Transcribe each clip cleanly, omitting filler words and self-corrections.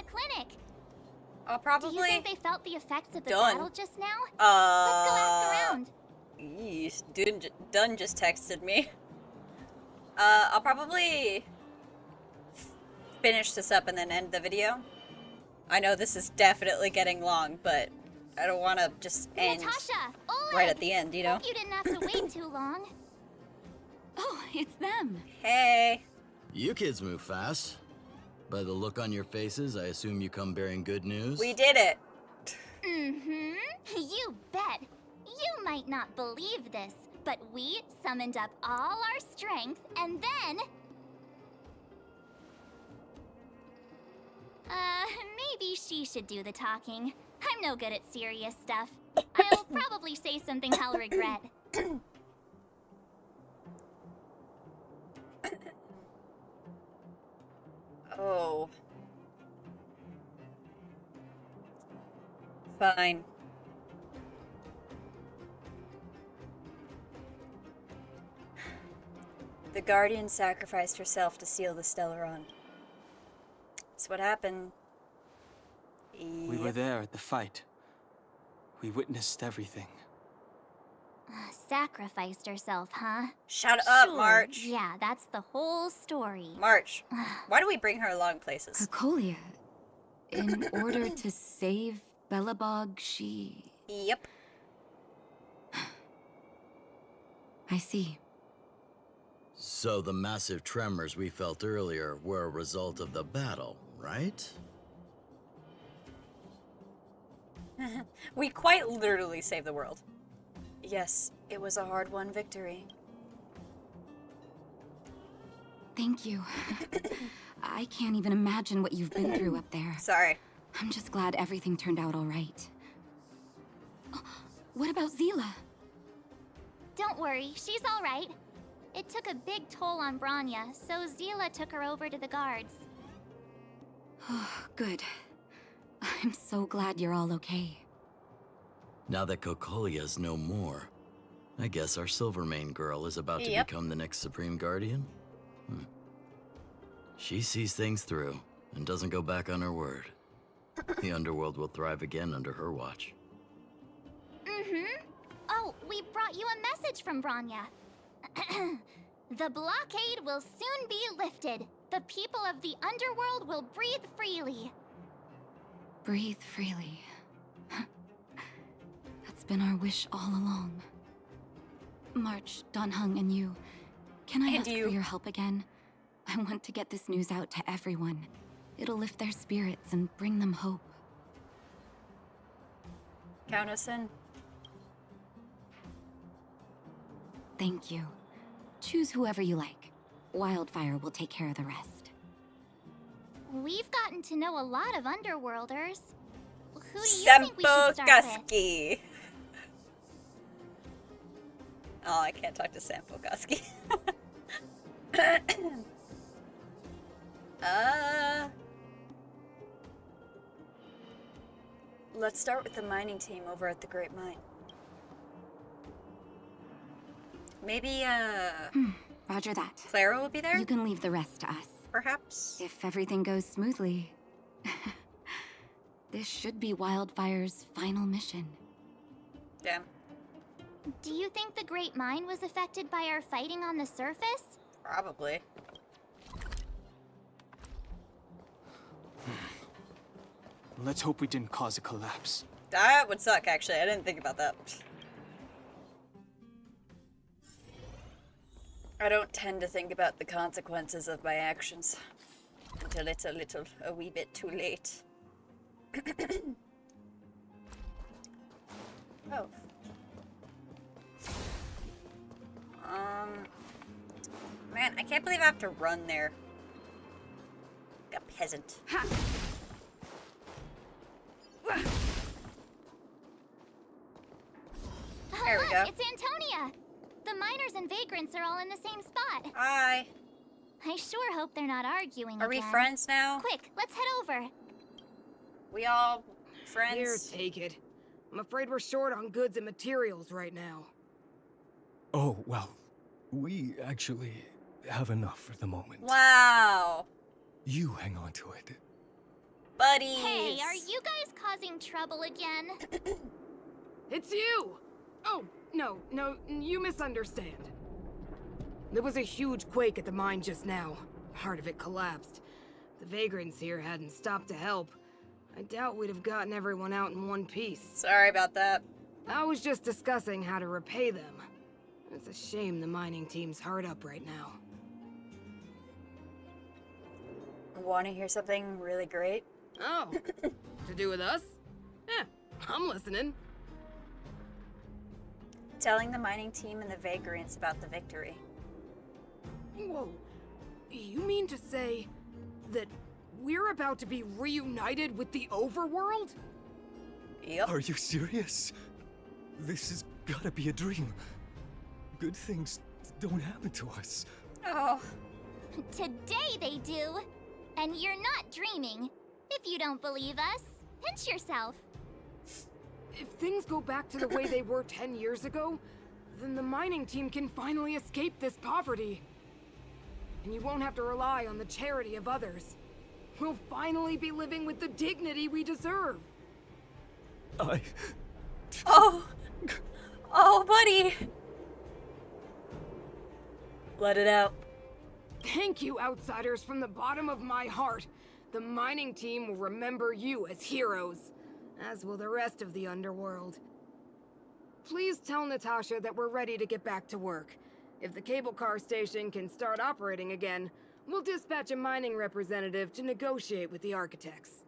clinic. I'll probably... Do you think they felt the effects of the battle just now? Let's go ask around. Dun just texted me. I'll probably finish this up and then end the video. I know this is definitely getting long, but I don't want to just end Natasha, Oleg, right at the end, you know? Hope you didn't have to wait too long. Oh, it's them. Hey. You kids move fast. By the look on your faces, I assume you come bearing good news? We did it. Mm-hmm. You bet. You might not believe this, but we summoned up all our strength and then... maybe she should do the talking. I'm no good at serious stuff. I'll probably say something I'll regret. Oh. Fine. The Guardian sacrificed herself to seal the Stellaron. That's what happened. We were there at the fight. We witnessed everything. Sacrificed herself, huh? Shut up, Sure, March. Yeah, that's the whole story. March, why do we bring her along places? Kokolia. In order to save Belobog, she... Yep. I see. So the massive tremors we felt earlier were a result of the battle, right? We quite literally saved the world. Yes, it was a hard-won victory. Thank you. I can't even imagine what you've been through up there. Sorry. I'm just glad everything turned out all right. Oh, what about Zila? Don't worry, she's all right. It took a big toll on Branya, so Zila took her over to the guards. Oh, good. I'm so glad you're all okay. Now that Kokolia's no more, I guess our Silvermane girl is about to become the next Supreme Guardian? She sees things through and doesn't go back on her word. The Underworld will thrive again under her watch. Mm-hmm. Oh, we brought you a message from Branya. The blockade will soon be lifted. The people of the Underworld will breathe freely. Breathe freely. That's been our wish all along. March, Donhung, and you. Can I ask for your help again? I want to get this news out to everyone. It'll lift their spirits and bring them hope. Count us in. Thank you. Choose whoever you like. Wildfire will take care of the rest. We've gotten to know a lot of Underworlders. Who do you think we should start with? Oh, I can't talk to Sampo Gusky. Let's start with the mining team over at the Great Mine. Maybe, Roger that. Clara will be there? You can leave the rest to us. Perhaps? If everything goes smoothly. This should be Wildfire's final mission. Damn. Do you think the Great Mine was affected by our fighting on the surface? Probably. Let's hope we didn't cause a collapse. That would suck, actually. I didn't think about that. I don't tend to think about the consequences of my actions until it's a wee bit too late. Oh. Man, I can't believe I have to run there. Like a peasant. There we go. It's Antonia! The miners and vagrants are all in the same spot. Hi. I sure hope they're not arguing Are we again. friends now? Quick, let's head over. We all friends? Here, take it. I'm afraid we're short on goods and materials right now. Oh, well, we actually have enough for the moment. Wow. You hang on to it. Buddies! Hey, are you guys causing trouble again? It's you! Oh, no, you misunderstand. There was a huge quake at the mine just now. Part of it collapsed. The vagrants here hadn't stopped to help. I doubt we'd have gotten everyone out in one piece. Sorry about that. I was just discussing how to repay them. It's a shame the mining team's hard up right now. Want to hear something really great? Oh, to do with us? Yeah, I'm listening. Telling the mining team and the vagrants about the victory. Whoa, you mean to say that we're about to be reunited with the overworld? Yep. Are you serious? This has gotta be a dream. Good things don't happen to us. Oh. Today they do. And you're not dreaming. If you don't believe us, pinch yourself. If things go back to the way they were 10 years ago, then the mining team can finally escape this poverty. And you won't have to rely on the charity of others. We'll finally be living with the dignity we deserve. Oh! Oh, buddy! Let it out. Thank you, outsiders, from the bottom of my heart. The mining team will remember you as heroes, as will the rest of the underworld. Please tell Natasha that we're ready to get back to work. If the cable car station can start operating again, we'll dispatch a mining representative to negotiate with the architects.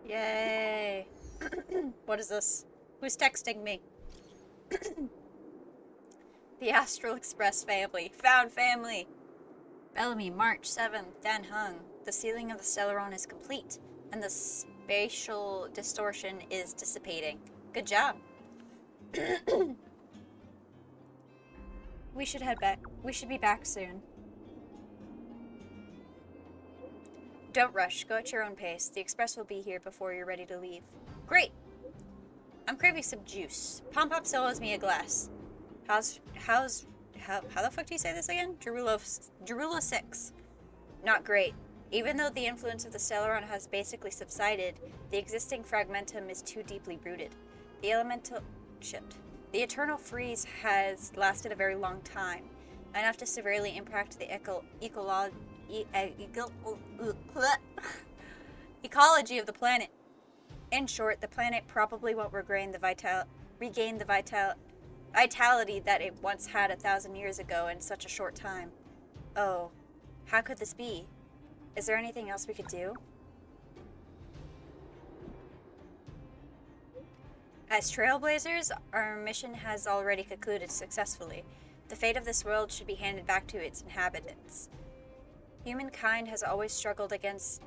Yay. What is this? Who's texting me? The Astral Express family. Found family. Bellamy, March 7th, Dan Hung. The sealing of the Stellaron is complete, and the spatial distortion is dissipating. Good job. We should head back. We should be back soon. Don't rush. Go at your own pace. The express will be here before you're ready to leave. Great! I'm craving some juice. Pom Pom still owes me a glass. How the fuck do you say this again? Gerulo 6. Not great. Even though the influence of the Stellaron has basically subsided, the existing fragmentum is too deeply rooted. The eternal freeze has lasted a very long time, enough to severely impact the ecology of the planet. In short, the planet probably won't regain the vitality that it once had 1,000 years ago in such a short time. Oh, how could this be? Is there anything else we could do? As trailblazers, our mission has already concluded successfully. The fate of this world should be handed back to its inhabitants. Humankind has always struggled against...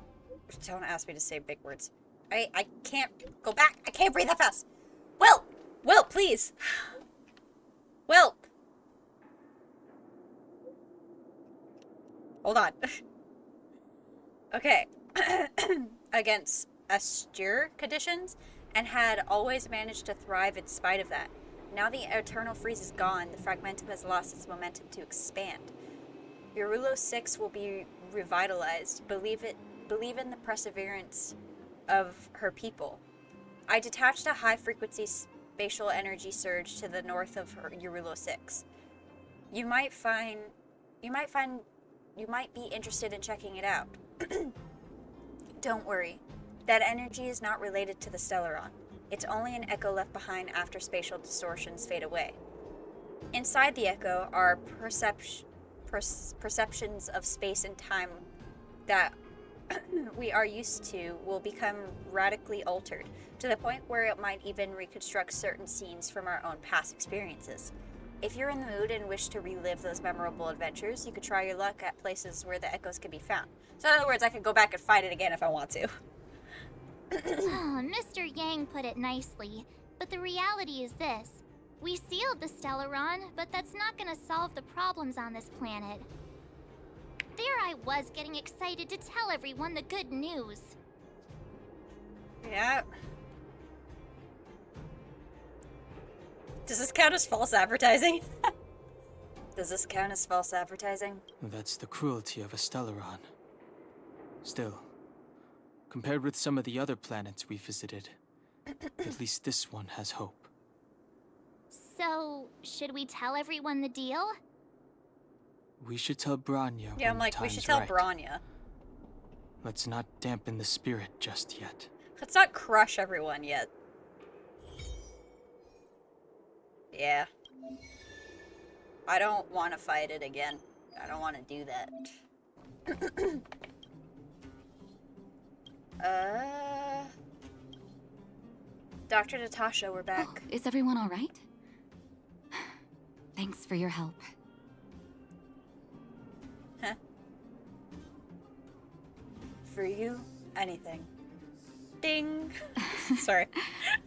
Don't ask me to say big words. I can't go back. I can't breathe that fast. Will, please. Will. Hold on. Okay. Against austere conditions, and had always managed to thrive in spite of that. Now the eternal freeze is gone, the fragmentum has lost its momentum to expand. Gerulo 6 will be revitalized. Believe in the perseverance of her people. I detached a high-frequency spatial energy surge to the north of Gerulo 6. You might be interested in checking it out. Don't worry. That energy is not related to the Stellaron. It's only an echo left behind after spatial distortions fade away. Inside the echo are perceptions of space and time that we are used to will become radically altered, to the point where it might even reconstruct certain scenes from our own past experiences. If you're in the mood and wish to relive those memorable adventures, you could try your luck at places where the echoes can be found. So in other words, I could go back and fight it again if I want to. Mr. Yang put it nicely, but the reality is this. We sealed the Stellaron, but that's not gonna solve the problems on this planet. There I was getting excited to tell everyone the good news. Yeah. Does this count as false advertising? Does this count as false advertising? That's the cruelty of a Stellaron. Still, Compared with some of the other planets we visited, at least this one has hope. So, should we tell everyone the deal? We should tell Bronya. Yeah, I'm when like, we should time's tell right. Bronya. Let's not dampen the spirit just yet. Let's not crush everyone yet. Yeah. I don't want to fight it again. I don't want to do that. Dr. Natasha, we're back. Oh, is everyone all right? Thanks for your help. Huh? For you, anything. Ding. Sorry.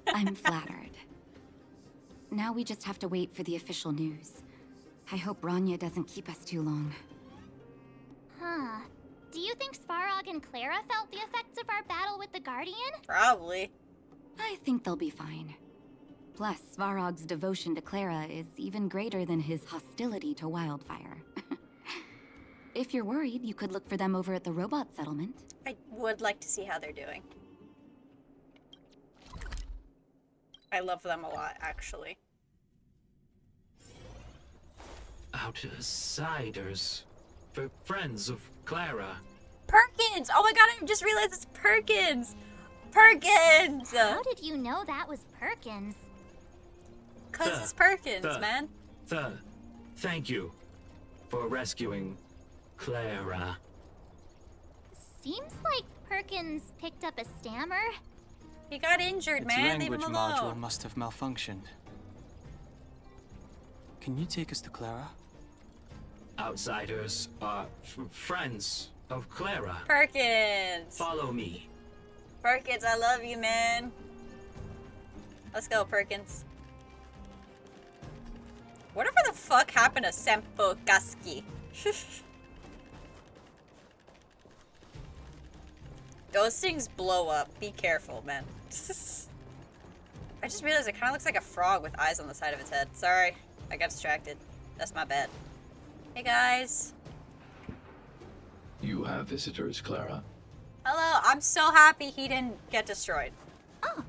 I'm flattered. Now we just have to wait for the official news. I hope Bronya doesn't keep us too long. Huh. Do you think Svarog and Clara felt the effects of our battle with the Guardian? Probably. I think they'll be fine. Plus, Svarog's devotion to Clara is even greater than his hostility to Wildfire. If you're worried, you could look for them over at the robot settlement. I would like to see how they're doing. I love them a lot, actually. Outsiders. For friends of Clara. Perkins! Oh my god, I just realized it's Perkins! Perkins! How did you know that was Perkins? Cause it's Perkins, man. Thank you for rescuing Clara. Seems like Perkins picked up a stammer. He got injured, Its man. Leave him language alone. module must have malfunctioned. Can you take us to Clara? Outsiders are friends of Clara. Perkins! Follow me. Perkins, I love you, man. Let's go, Perkins. Whatever the fuck happened to Sempo Kaski? Those things blow up. Be careful, man. I just realized it kind of looks like a frog with eyes on the side of its head. Sorry, I got distracted. That's my bad. Hey, guys. You have visitors, Clara. Hello, I'm so happy he didn't get destroyed. Oh,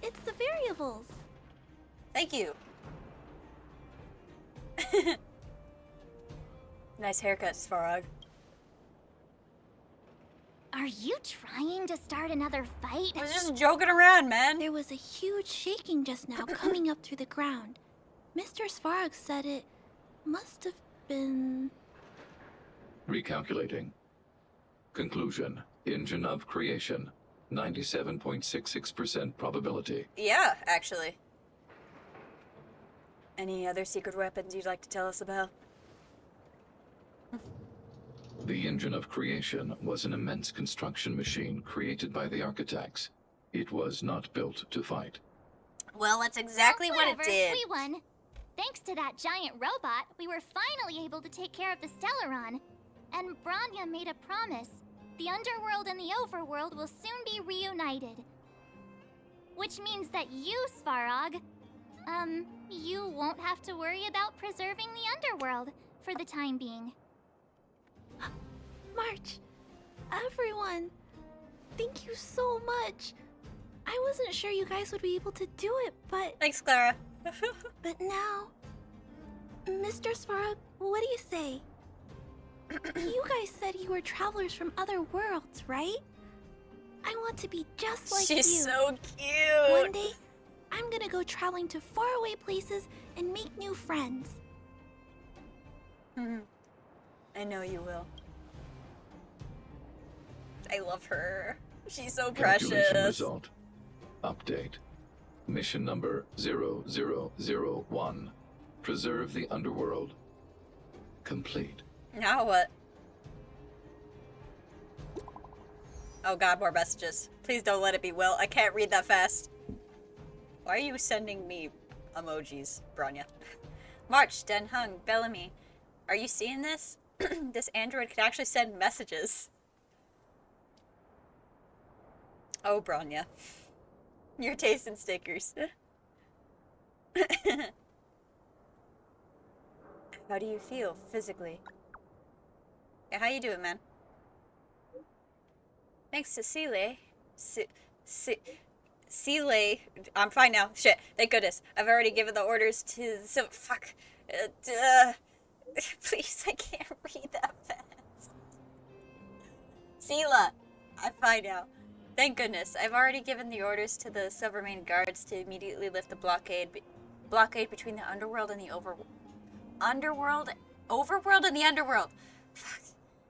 it's the variables. Thank you. Nice haircut, Svarog. Are you trying to start another fight? I was just joking around, man. There was a huge shaking just now coming up through the ground. Mr. Svarog said it must have been... Recalculating. Conclusion. Engine of creation. 97.66% probability. Yeah, actually. Any other secret weapons you'd like to tell us about? The engine of creation was an immense construction machine created by the architects. It was not built to fight. Well, that's exactly what it Whatever, did. we won. Thanks to that giant robot, we were finally able to take care of the Stellaron. And Bronya made a promise. The underworld and the overworld will soon be reunited. Which means that you, Svarog, you won't have to worry about preserving the underworld for the time being. March, everyone, thank you so much. I wasn't sure you guys would be able to do it, but... Thanks, Clara. But now... Mr. Svarog, what do you say? You guys said you were travelers from other worlds, right? I want to be just like you. She's so cute. One day, I'm gonna go traveling to faraway places and make new friends. I know you will. I love her. She's so Calculation precious. result. Update. Mission number 0001. Preserve the underworld. Complete. Now what? Oh god, more messages. Please don't let it be Will. I can't read that fast. Why are you sending me emojis, Bronya? March, Den Hung, Bellamy. Are you seeing this? This android can actually send messages. Oh, Bronya. Your taste in stickers. How do you feel physically? Yeah, how you doing, man? Thanks, Cecile. Seeley. I'm fine now. Shit. Thank goodness. I've already given the orders to... So, fuck. Please, I can't read that fast. Seela. I'm fine now. Thank goodness. I've already given the orders to the Silvermane guards to immediately lift the blockade between the underworld and the overworld and the underworld. Fuck.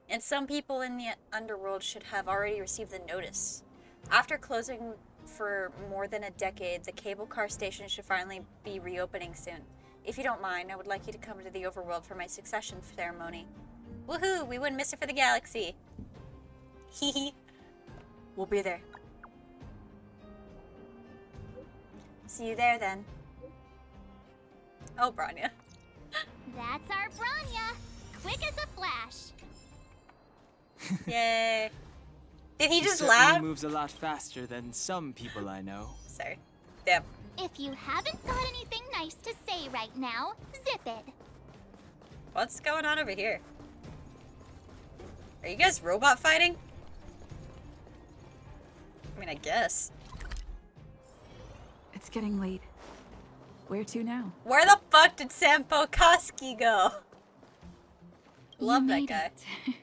And some people in the underworld should have already received the notice. After closing for more than a decade, the cable car station should finally be reopening soon. If you don't mind, I would like you to come to the overworld for my succession ceremony. Woohoo! We wouldn't miss it for the galaxy. Hee hee. We'll be there. See you there then. Oh, Bronya. That's our Bronya. Quick as a flash. Yay. Did he just certainly laugh? Moves a lot faster than some people I know. Sorry. Damn. If you haven't got anything nice to say right now, zip it. What's going on over here? Are you guys robot fighting? I mean, I guess. It's getting late. Where to now? Where the fuck did Sampo Koski go? Love You that made guy. it.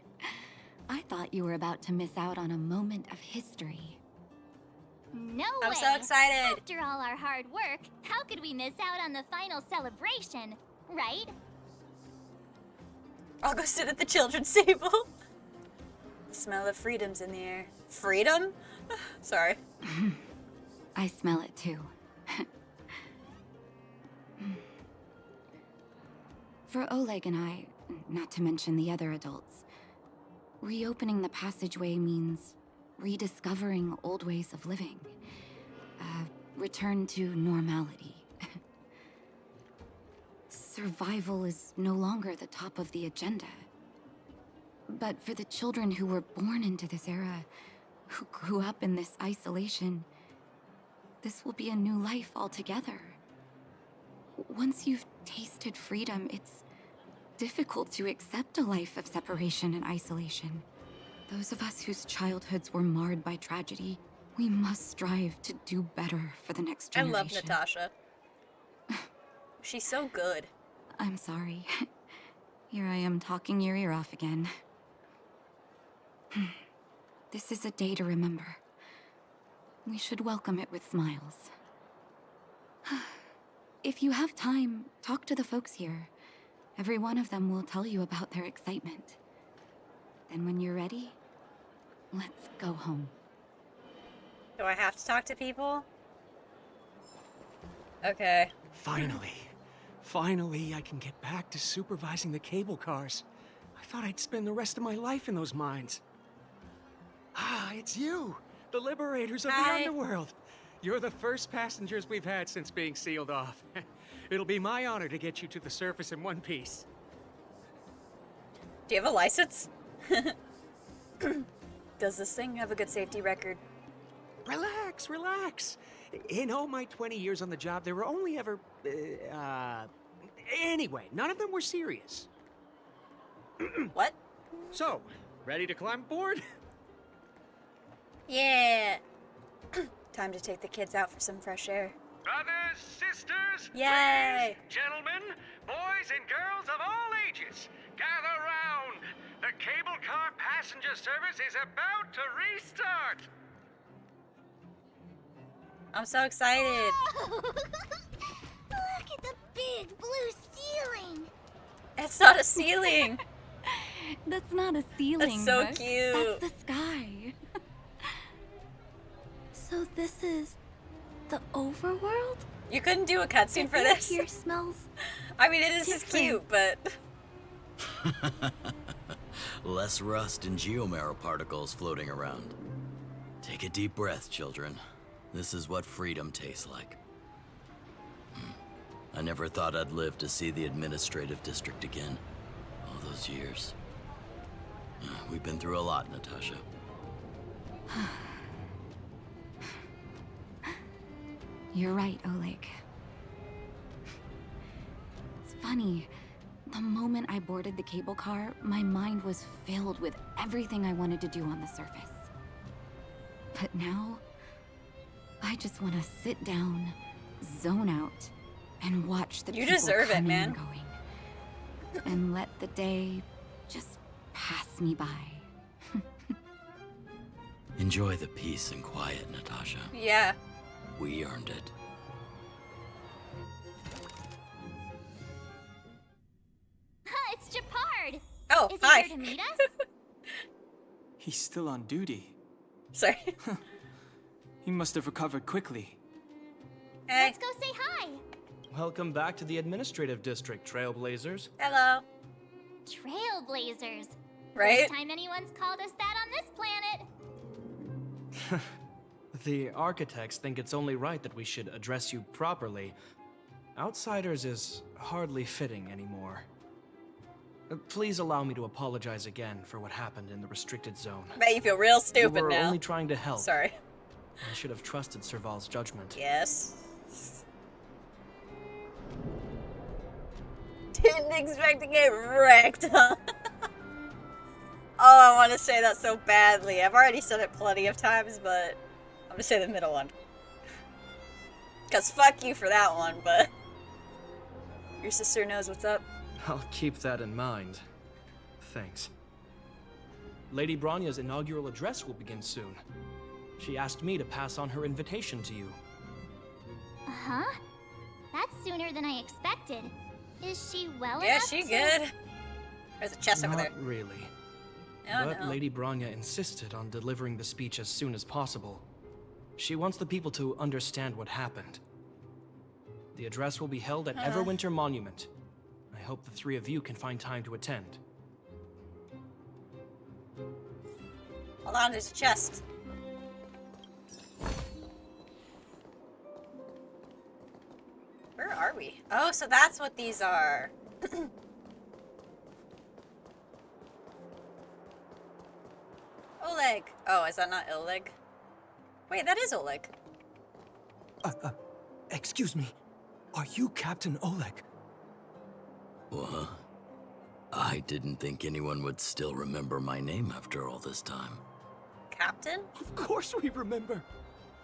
I thought you were about to miss out on a moment of history. No I'm way. so excited. After all our hard work, how could we miss out on the final celebration, right? I'll go sit at the children's table. The smell of freedom's in the air. Freedom? Sorry. I smell it too. For Oleg and I, not to mention the other adults, reopening the passageway means rediscovering old ways of living. Return to normality. Survival is no longer the top of the agenda. But for the children who were born into this era, who grew up in this isolation, this will be a new life altogether. Once you've tasted freedom, it's difficult to accept a life of separation and isolation. Those of us whose childhoods were marred by tragedy, we must strive to do better for the next generation. I love Natasha. She's so good. I'm sorry. Here I am talking your ear off again. This is a day to remember. We should welcome it with smiles. If you have time, talk to the folks here. Every one of them will tell you about their excitement. Then when you're ready, let's go home. Do I have to talk to people? Okay. Finally, I can get back to supervising the cable cars. I thought I'd spend the rest of my life in those mines. Ah, it's you, the liberators of the underworld. You're the first passengers we've had since being sealed off. It'll be my honor to get you to the surface in one piece. Do you have a license? Does this thing have a good safety record? Relax. In all my 20 years on the job, there were only ever... Anyway, none of them were serious. What? So, ready to climb aboard? Yeah. Time to take the kids out for some fresh air. Brothers, sisters, yay! Ladies, gentlemen, boys and girls of all ages, gather round. The cable car passenger service is about to restart. I'm so excited. Look at the big blue ceiling. It's not a ceiling. That's not a ceiling. That's so Brooke. cute. That's the sky. So this is the overworld? You couldn't do a cutscene for this? Here smells. I mean, it is just cute, but... Less rust and geomarrow particles floating around. Take a deep breath, children. This is what freedom tastes like. I never thought I'd live to see the administrative district again. All those years. We've been through a lot, Natasha. You're right, Oleg. It's funny. The moment I boarded the cable car, my mind was filled with everything I wanted to do on the surface. But now, I just want to sit down, zone out, and watch the You people deserve it, coming man. and going. And let the day just pass me by. Enjoy the peace and quiet, Natasha. Yeah. We earned it. It's Japard! Oh, Is hi. he here to meet us? He's still on duty. Sorry. He must have recovered quickly. Hey. Let's go say hi! Welcome back to the administrative district, Trailblazers. Hello. Trailblazers. Right? First time anyone's called us that on this planet. The architects think it's only right that we should address you properly. Outsiders is hardly fitting anymore. Please allow me to apologize again for what happened in the restricted zone. I bet you feel real We stupid were now. only trying to help. Sorry. I should have trusted Serval's judgment. Yes. Didn't expect to get wrecked, huh? Oh, I want to say that so badly. I've already said it plenty of times, but I'm gonna say the middle one. Cause fuck you for that one, but your sister knows what's up. I'll keep that in mind. Thanks. Lady Bronya's inaugural address will begin soon. She asked me to pass on her invitation to you. Uh-huh. That's sooner than I expected. Is she well Yeah, enough she to... good. There's a chest over there. Not really. Oh, But no. Lady Bronya insisted on delivering the speech as soon as possible. She wants the people to understand what happened. The address will be held at Everwinter Monument. I hope the three of you can find time to attend. Hold on, there's a chest. Where are we? Oh, so that's what these are. Oleg. Oh, is that not Oleg? Wait, that is Oleg. Excuse me. Are you Captain Oleg? What? I didn't think anyone would still remember my name after all this time. Captain? Of course we remember.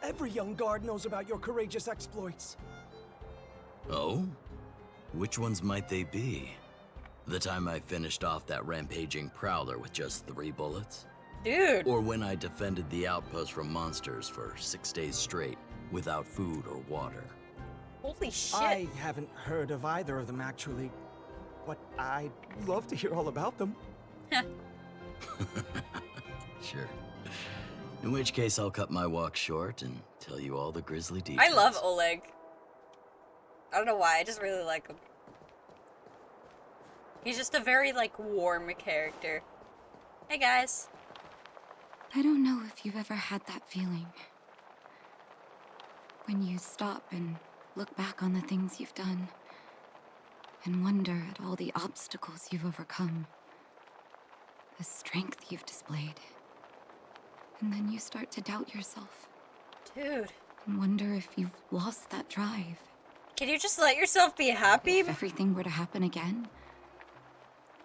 Every young guard knows about your courageous exploits. Oh? Which ones might they be? The time I finished off that rampaging prowler with just 3 bullets? Dude. Or when I defended the outpost from monsters for 6 days straight, without food or water? Holy shit. I haven't heard of either of them, actually. But I'd love to hear all about them. Sure. In which case, I'll cut my walk short and tell you all the grisly details. I love Oleg. I don't know why, I just really like him. He's just a very, like, warm character. Hey, guys. I don't know if you've ever had that feeling. When you stop and look back on the things you've done, and wonder at all the obstacles you've overcome, the strength you've displayed. And then you start to doubt yourself. Dude. And wonder if you've lost that drive. Can you just let yourself be happy? If everything were to happen again,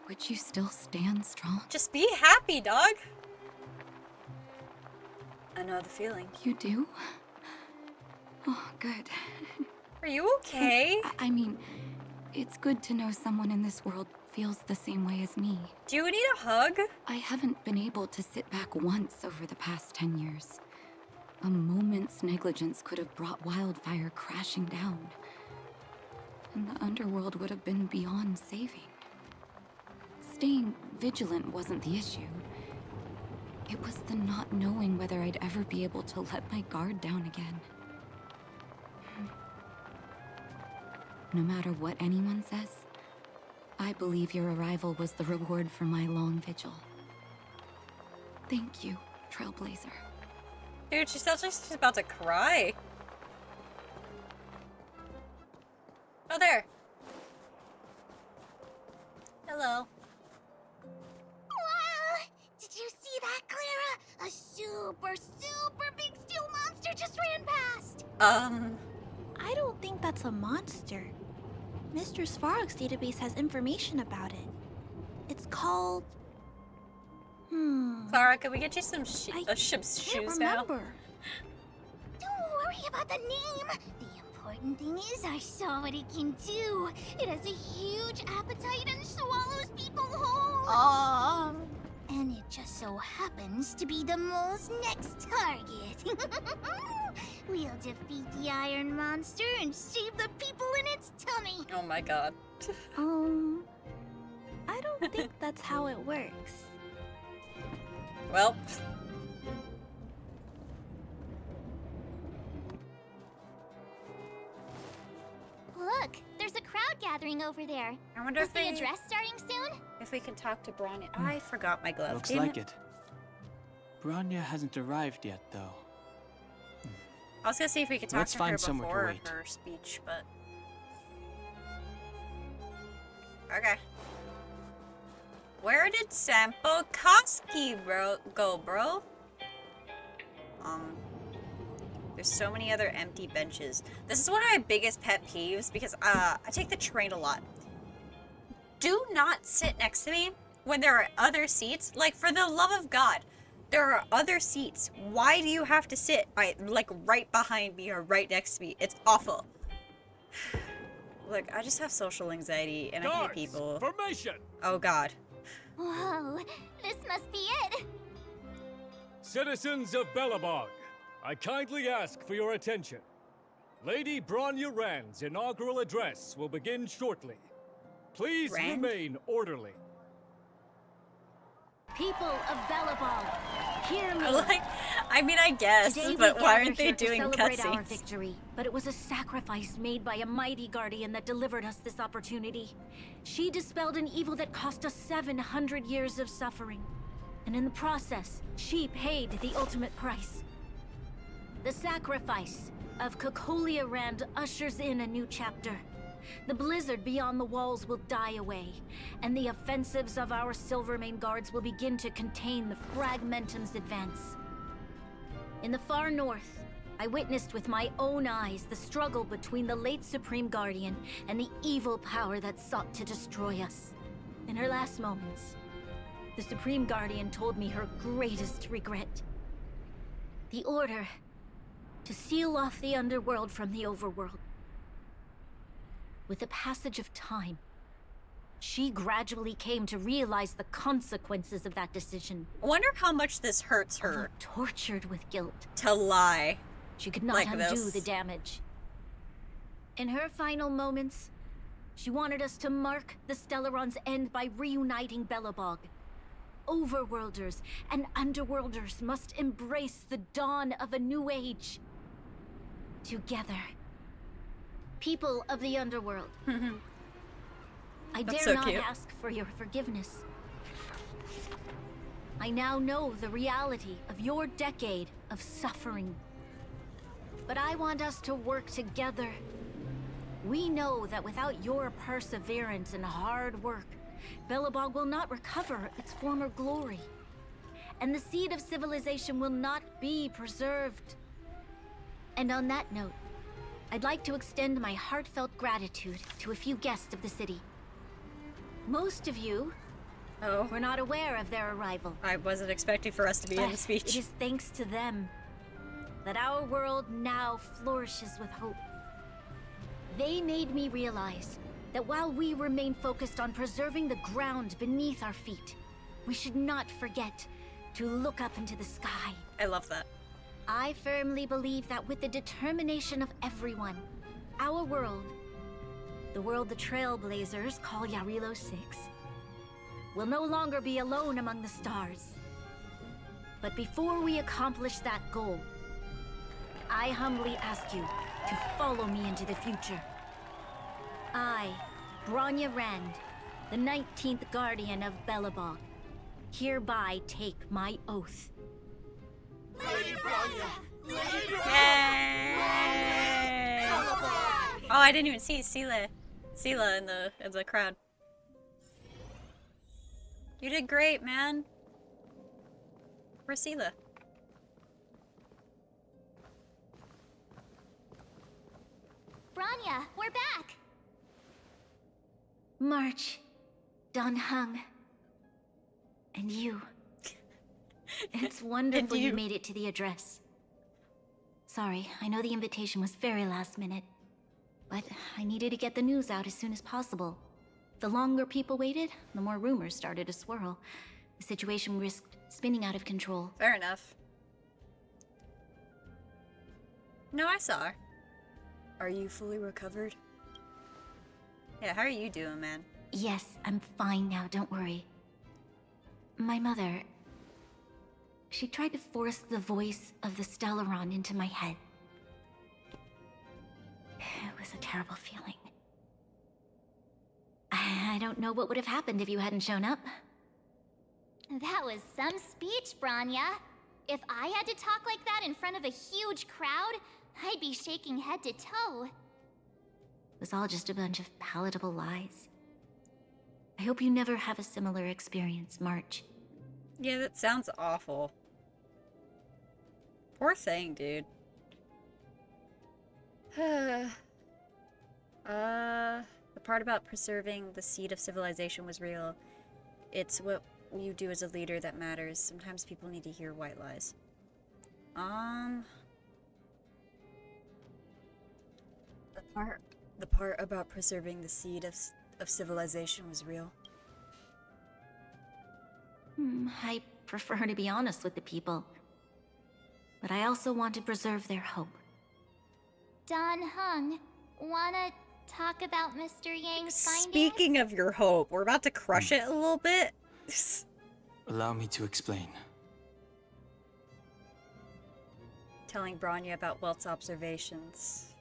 would you still stand strong? Just be happy, dog. I know the feeling. You do? Oh, good. Are you okay? I mean, it's good to know someone in this world feels the same way as me. Do you need a hug? I haven't been able to sit back once over the past 10 years. A moment's negligence could have brought wildfire crashing down. And the underworld would have been beyond saving. Staying vigilant wasn't the issue. It was the not knowing whether I'd ever be able to let my guard down again. No matter what anyone says, I believe your arrival was the reward for my long vigil. Thank you, Trailblazer. Dude, she sounds like she's about to cry. Oh, there. Hello. Wow! Did you see that, Clara? A super, super big steel monster just ran past! I don't think that's a monster. Mr. Svarog's database has information about it. It's called... Clara, can we get you some ship's shoes now? Don't worry about the name. The important thing is I saw what it can do. It has a huge appetite and swallows people whole. And it just so happens to be the mole's next target. We'll defeat the Iron Monster and save the people in its tummy. Oh my god. I don't think that's how it works. Well. Look, there's a crowd gathering over there. I wonder Is if the address starting soon? If we can talk to Bronya. I forgot my glove. Looks Damn like it. Bronya hasn't arrived yet, though. I was gonna see if we could talk Let's to find her somewhere to before wait. her speech, but okay. Where did Sampo Koski go, bro? There's so many other empty benches. This is one of my biggest pet peeves because I take the train a lot. Do not sit next to me when there are other seats. Like, for the love of God, there are other seats. Why do you have to sit right behind me or right next to me? It's awful. Look, I just have social anxiety and I hate people. Formation! Oh God. Whoa, this must be it. Citizens of Belobog, I kindly ask for your attention. Lady Bronya Rand's inaugural address will begin shortly. Please remain orderly. People of Belobog, hear me. I guess, Today but why we aren't they doing to celebrate our cutscenes? victory, but it was a sacrifice made by a mighty guardian that delivered us this opportunity. She dispelled an evil that cost us 700 years of suffering. And in the process, she paid the ultimate price. The sacrifice of Cocolia Rand ushers in a new chapter. The blizzard beyond the walls will die away, and the offensives of our Silvermane guards will begin to contain the Fragmentum's advance. In the far north, I witnessed with my own eyes the struggle between the late Supreme Guardian and the evil power that sought to destroy us. In her last moments, the Supreme Guardian told me her greatest regret. The order to seal off the underworld from the overworld. With the passage of time, she gradually came to realize the consequences of that decision. I wonder how much this hurts her. Although tortured with guilt. To lie. She could not undo the damage. In her final moments, she wanted us to mark the Stellaron's end by reuniting Belobog. Overworlders and Underworlders must embrace the dawn of a new age. Together. People of the Underworld. I dare not ask for your forgiveness. I now know the reality of your decade of suffering. But I want us to work together. We know that without your perseverance and hard work, Belobog will not recover its former glory. And the seed of civilization will not be preserved. And on that note, I'd like to extend my heartfelt gratitude to a few guests of the city. Most of you were not aware of their arrival. I wasn't expecting for us to be in the speech. It is thanks to them that our world now flourishes with hope. They made me realize that while we remain focused on preserving the ground beneath our feet, we should not forget to look up into the sky. I love that. I firmly believe that with the determination of everyone, our world, the world the trailblazers call Yarilo 6, will no longer be alone among the stars. But before we accomplish that goal, I humbly ask you to follow me into the future. I, Bronya Rand, the 19th Guardian of Belobog, hereby take my oath. Lady Bronya! Lady Yay! Oh, I didn't even see Sela in the crowd. You did great, man. Where's Sela? Bronya, we're back! March, Don Hung, and you. It's wonderful you made it to the address. Sorry, I know the invitation was very last minute, but I needed to get the news out as soon as possible. The longer people waited, the more rumors started to swirl. The situation risked spinning out of control. Fair enough. No, I saw her. Are you fully recovered? Yeah, how are you doing, man? Yes, I'm fine now, don't worry. My mother... She tried to force the voice of the Stellaron into my head. It was a terrible feeling. I don't know what would have happened if you hadn't shown up. That was some speech, Bronya. If I had to talk like that in front of a huge crowd, I'd be shaking head to toe. It was all just a bunch of palatable lies. I hope you never have a similar experience, March. Yeah, that sounds awful. Poor thing, dude. The part about preserving the seed of civilization was real. It's what you do as a leader that matters. Sometimes people need to hear white lies. The part about preserving the seed of civilization was real. I prefer to be honest with the people. But I also want to preserve their hope. Don Hung, wanna talk about Mr. Yang's findings? Speaking of your hope, we're about to crush it a little bit. Allow me to explain. Telling Bronya about Welt's observations.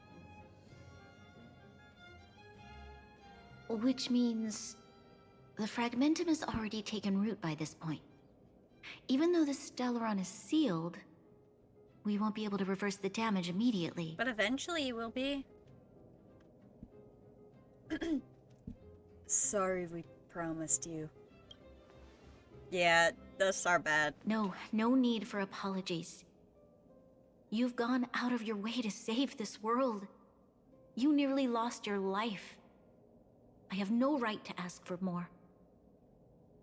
Which means... the Fragmentum has already taken root by this point. Even though the Stellaron is sealed, we won't be able to reverse the damage immediately. But eventually you will be. Sorry we promised you. Yeah, those are bad. No need for apologies. You've gone out of your way to save this world. You nearly lost your life. I have no right to ask for more.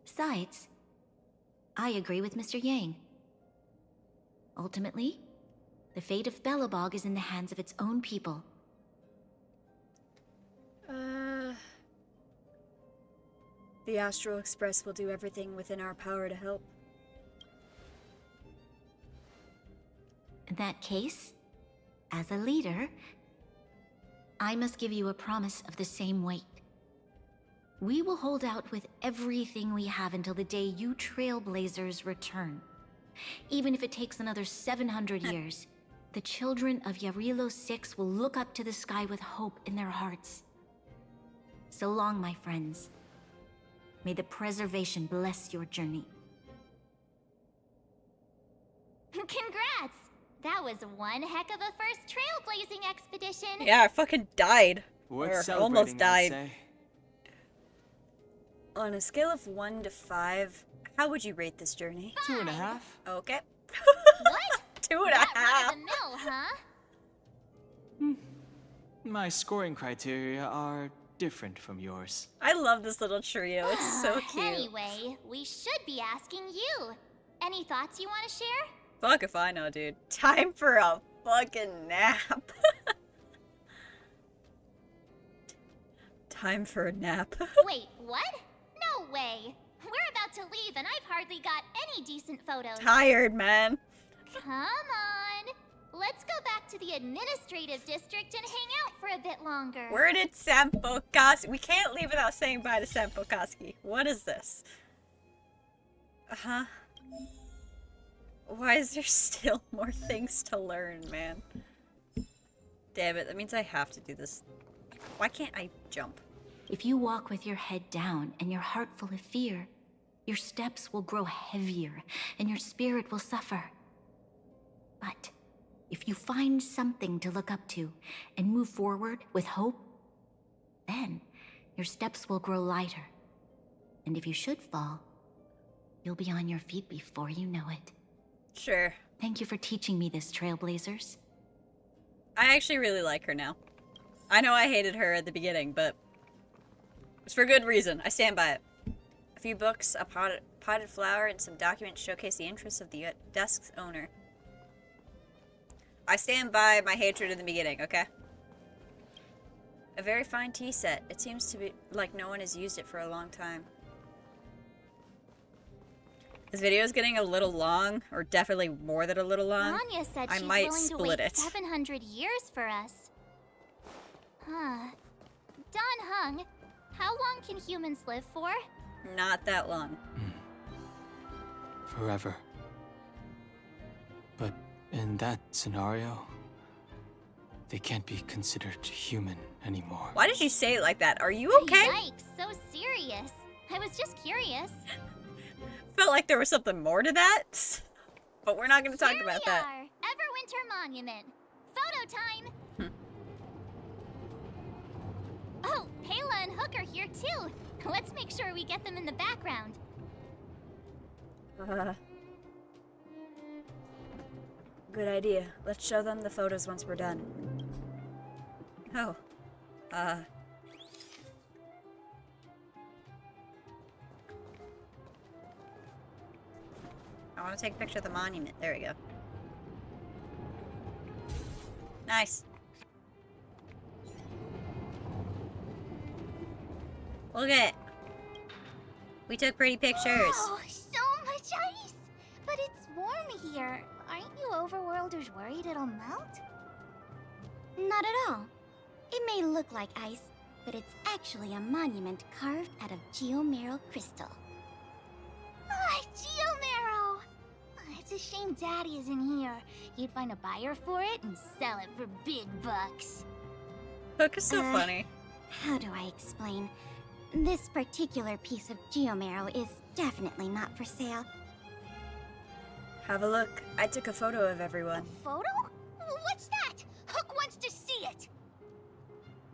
Besides, I agree with Mr. Yang. Ultimately, the fate of Belobog is in the hands of its own people. The Astral Express will do everything within our power to help. In that case, as a leader, I must give you a promise of the same weight. We will hold out with everything we have until the day you trailblazers return. Even if it takes another 700 years, the children of Yarilo 6 will look up to the sky with hope in their hearts. So long, my friends. May the preservation bless your journey. Congrats! That was one heck of a first trailblazing expedition. Yeah, I fucking died. Worth or almost died. I'd say. On a scale of 1 to 5, how would you rate this journey? 2.5. Okay. What? 2.5. Run of the mill, huh? My scoring criteria are different from yours. I love this little trio. It's so cute. Anyway, we should be asking you. Any thoughts you want to share? Fuck if I know, dude. Time for a fucking nap. Time for a nap. Wait, what? No way. We're about to leave and I've hardly got any decent photos. Tired, man. Come on. Let's go back to the administrative district and hang out for a bit longer. Where did Sampokoski? We can't leave without saying bye to Sampokoski. What is this? Uh-huh. Why is there still more things to learn, man? Damn it, that means I have to do this. Why can't I jump? If you walk with your head down and your heart full of fear, your steps will grow heavier and your spirit will suffer. But if you find something to look up to and move forward with hope, then your steps will grow lighter. And if you should fall, you'll be on your feet before you know it. Sure. Thank you for teaching me this, Trailblazers. I actually really like her now. I know I hated her at the beginning, but it's for good reason. I stand by it. A few books, potted flower and some documents showcase the interests of the desk's owner. I stand by my hatred in the beginning, okay? A very fine tea set. It seems to be like no one has used it for a long time. This video is getting a little long, or definitely more than a little long. Bronya said she's might willing split to wait it. 700 years for us. Huh. Don Hung, how long can humans live for? Not that long. Forever. But in that scenario, they can't be considered human anymore. Why did you say it like that? Are you okay? Yikes, so serious. I was just curious. Felt like there was something more to that. But we're not going to talk about that. Here we are, Everwinter Monument. Photo time! Oh, Payla and Hook are here too. Let's make sure we get them in the background. Good idea. Let's show them the photos once we're done. Oh. I want to take a picture of the monument. There we go. Nice. Look at it. We took pretty pictures. Oh, so much ice! But it's warm here. Aren't you overworlders worried it'll melt? Not at all. It may look like ice, but it's actually a monument carved out of geomeral crystal. Ah, geomarrow! It's a shame Daddy isn't here. He'd find a buyer for it and sell it for big bucks. Hook is so funny. How do I explain? This particular piece of geomarrow is definitely not for sale. Have a look. I took a photo of everyone. Photo? What's that? Hook wants to see it!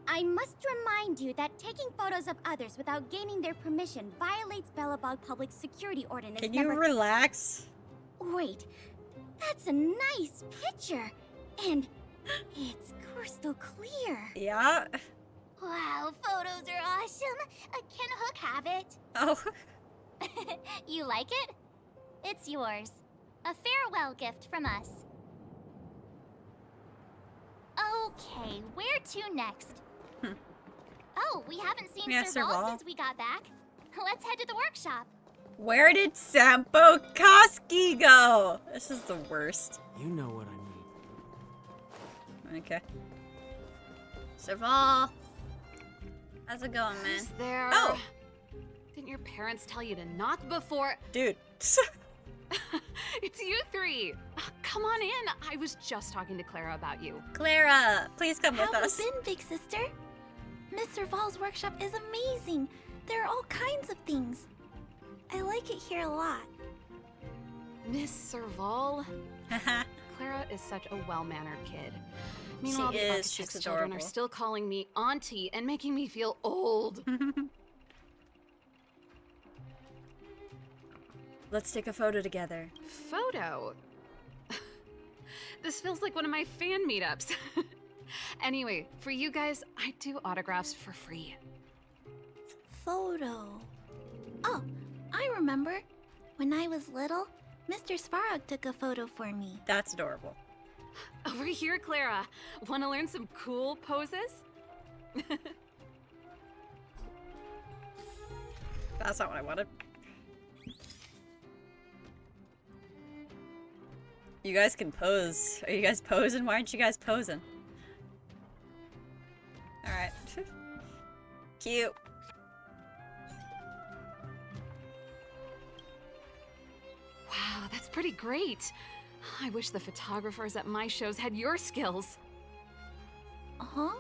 I must remind you that taking photos of others without gaining their permission violates Belobog Public Security Ordinance. Can you relax? Wait, that's a nice picture, and it's crystal clear. Yeah. Wow, photos are awesome. Can Hook have it? Oh. You like it? It's yours. A farewell gift from us. Okay, where to next? Oh, we haven't seen Serval since we got back. Let's head to the workshop. Where did Sampo Koski go? This is the worst. You know what I mean. Okay. Serval. How's it going, man? Who's there? Oh! Didn't your parents tell you to knock before? Dude. It's you three. Come on in. I was just talking to Clara about you. Clara, please come with How us. have you been, big sister? Mr. Val's workshop is amazing. There are all kinds of things. I like it here a lot. Miss Serval? Clara is such a well-mannered kid. Meanwhile, she the is. architect's She's children adorable. are still calling me auntie and making me feel old. Let's take a photo together. Photo? This feels like one of my fan meetups. Anyway, for you guys, I do autographs for free. Photo. Oh, I remember. When I was little, Mr. Svarog took a photo for me. That's adorable. Over here, Clara. Want to learn some cool poses? That's not what I wanted. You guys can pose. Are you guys posing? Why aren't you guys posing? Alright. Cute. Wow, that's pretty great. I wish the photographers at my shows had your skills. Huh?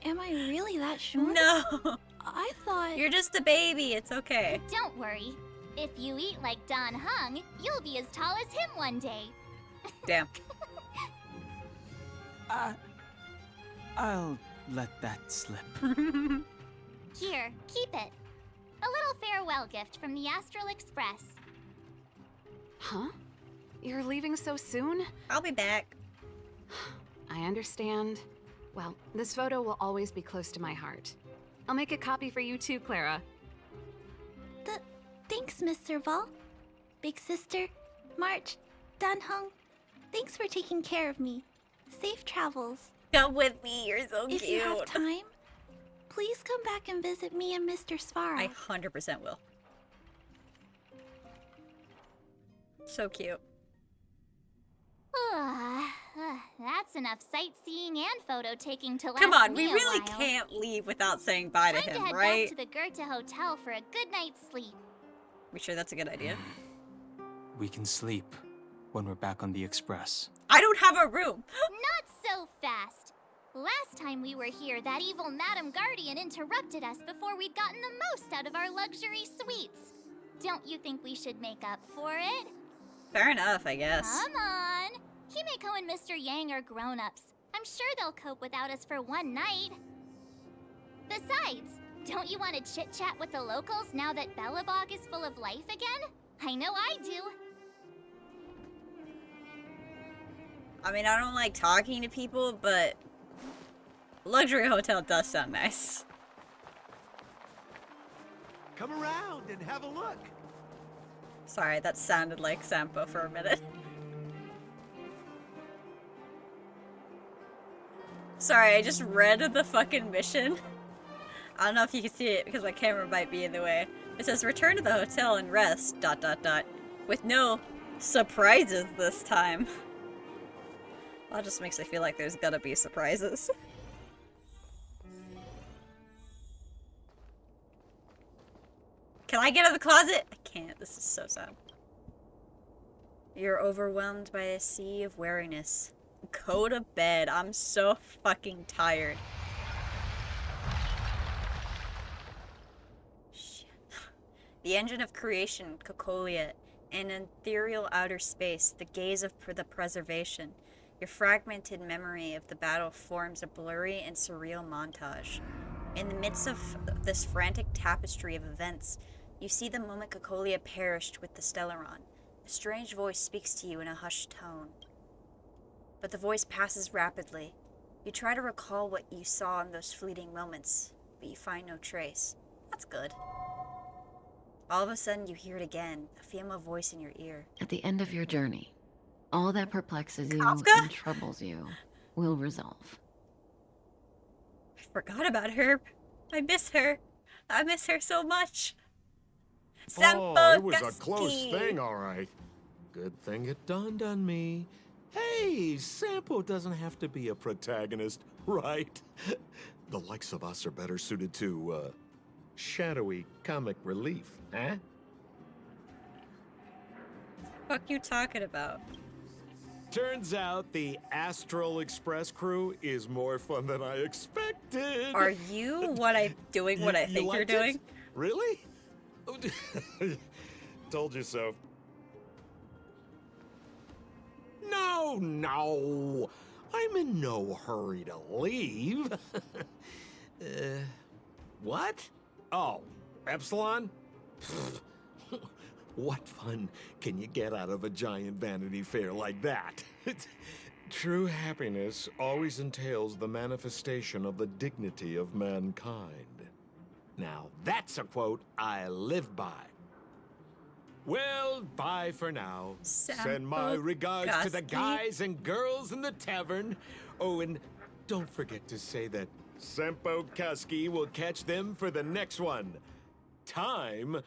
Am I really that short? No! I thought... You're just a baby. It's okay. Don't worry. If you eat like Don Hung, you'll be as tall as him one day. Damn. I'll let that slip. Here, keep it. A little farewell gift from the Astral Express. Huh? You're leaving so soon? I'll be back. I understand. Well, this photo will always be close to my heart. I'll make a copy for you too, Clara. Thanks, Miss Serval. Big sister, March, Dunhung, thanks for taking care of me. Safe travels. Come with me, you're so If cute. you have time, please come back and visit me and Mr. Svara. I 100% will. So cute. That's enough sightseeing and photo taking to last Come on, me we a really while. can't leave without saying bye to Time him, to head right? back to the Goethe Hotel for a good night's sleep. We sure that's a good idea? We can sleep when we're back on the express. I don't have a room! Not so fast. Last time we were here, that evil Madam Guardian interrupted us before we'd gotten the most out of our luxury suites. Don't you think we should make up for it? Fair enough, I guess. Come on. Himeko and Mr. Yang are grown-ups. I'm sure they'll cope without us for one night. Besides, don't you want to chit-chat with the locals now that Belobog is full of life again? I know I do. I mean, I don't like talking to people, but luxury hotel does sound nice. Come around and have a look. Sorry, that sounded like Sampo for a minute. Sorry, I just read the fucking mission. I don't know if you can see it because my camera might be in the way. It says, return to the hotel and rest, ... with no surprises this time. Well, that just makes me feel like there's gonna be surprises. Can I get out of the closet? I can't. This is so sad. You're overwhelmed by a sea of weariness. Go to bed. I'm so fucking tired. Shit. The engine of creation, Cocolia, an ethereal outer space, the gaze of the preservation. Your fragmented memory of the battle forms a blurry and surreal montage. In the midst of this frantic tapestry of events, you see the moment Cocolia perished with the Stellaron. A strange voice speaks to you in a hushed tone. But the voice passes rapidly. You try to recall what you saw in those fleeting moments, but you find no trace. That's good. All of a sudden, you hear it again, a female voice in your ear. At the end of your journey, all that perplexes you Kafka? and troubles you will resolve. I forgot about her. I miss her. I miss her so much. Oh, it was a close thing, all right. Good thing it dawned on me. Hey, Sampo doesn't have to be a protagonist, right? The likes of us are better suited to, shadowy comic relief, huh? What you talking about? Turns out the Astral Express crew is more fun than I expected. Are you doing what I think you're doing? It? Really? Told you so. No. I'm in no hurry to leave. What? Oh, Epsilon? What fun can you get out of a giant Vanity Fair like that? True happiness always entails the manifestation of the dignity of mankind. Now, that's a quote I live by. Well, bye for now. Send my regards to the guys and girls in the tavern. Oh, and don't forget to say that Sampo Kaski will catch them for the next one. Time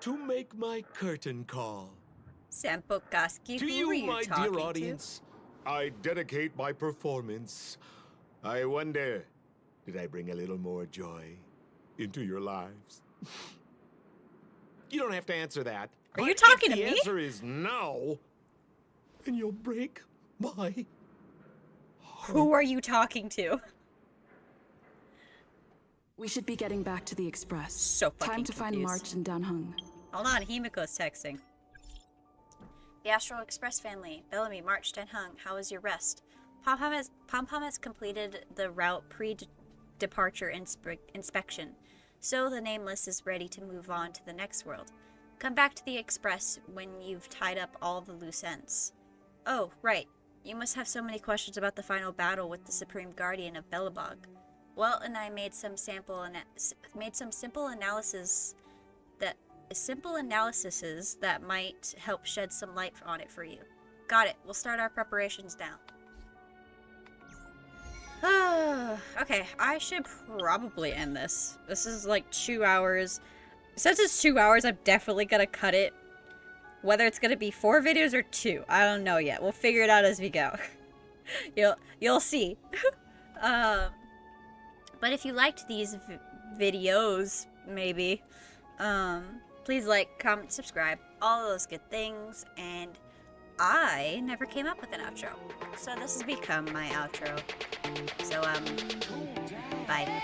to make my curtain call. Sampo Kaski, to who you, are you my talking dear audience, I dedicate my performance. I wonder, did I bring a little more joy into your lives? You don't have to answer that. Are you talking to me? The answer is no. And you'll break my heart. Who are you talking to? We should be getting back to the express. So fucking Time to find March and Dunhung. Hold on, Himiko's texting. The Astral Express family, Bellamy, March, Dunhung, how was your rest? Pom-Pom has completed the route pre-departure inspection, so the Nameless is ready to move on to the next world. Come back to the Express when you've tied up all the loose ends. Oh, right. You must have so many questions about the final battle with the Supreme Guardian of Belobog. Well, and I made some simple analysis that simple analyses that might help shed some light on it for you. Got it. We'll start our preparations now. Okay, I should probably end this. This is like 2 hours. Since it's 2 hours, I'm definitely gonna cut it. Whether it's gonna be 4 videos or 2, I don't know yet. We'll figure it out as we go. You'll see. But if you liked these videos, maybe, please like, comment, subscribe, all those good things. And I never came up with an outro, so this has become my outro. So bye.